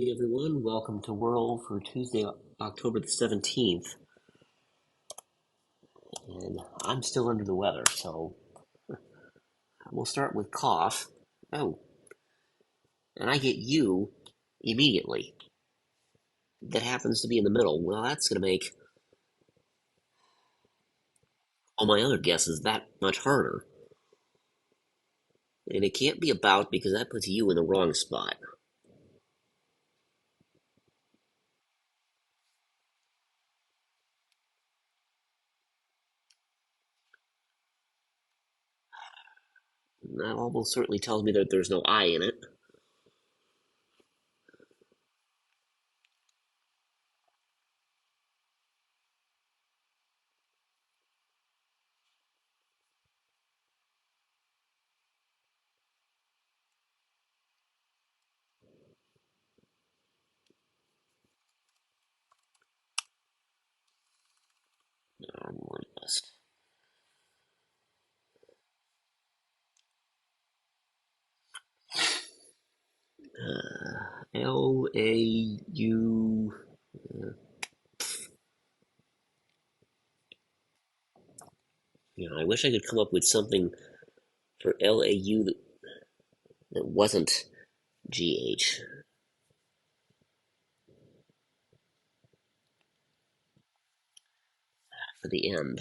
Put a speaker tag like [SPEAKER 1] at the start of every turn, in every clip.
[SPEAKER 1] Hey everyone, welcome to Wordle for Tuesday, October the 17th. And I'm still under the weather, so we'll start with cough. Oh, and I get you immediately. That happens to be in the middle. Well, that's going to make all my other guesses that much harder. And it can't be about because that puts you in the wrong spot. That almost certainly tells me that there's no I in it. I'm wordless. L-A-U... I wish I could come up with something for LAU that wasn't GH for the end.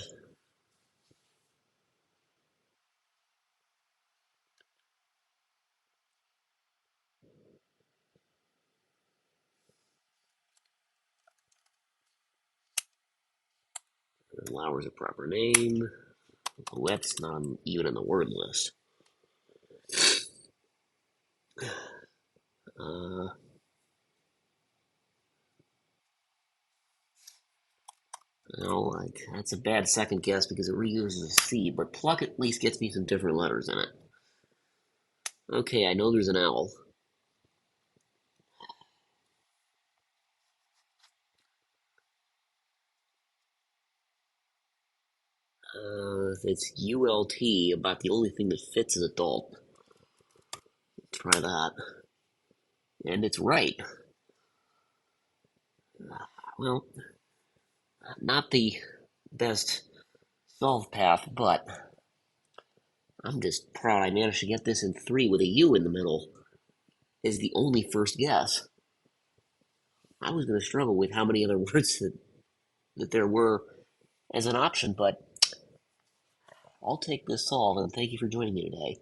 [SPEAKER 1] Lauer's a proper name. Wet's not even in the word list. Uh, like that's a bad second guess because it reuses a C, but pluck at least gets me some different letters in it. Okay, I know there's an L. It's ULT, about the only thing that fits as adult. Try that. And it's right. Well, not the best solve path, but I'm just proud I managed to get this in 3 with a U in the middle is the only first guess. I was going to struggle with how many other words that there were as an option, but I'll take this solve, and thank you for joining me today.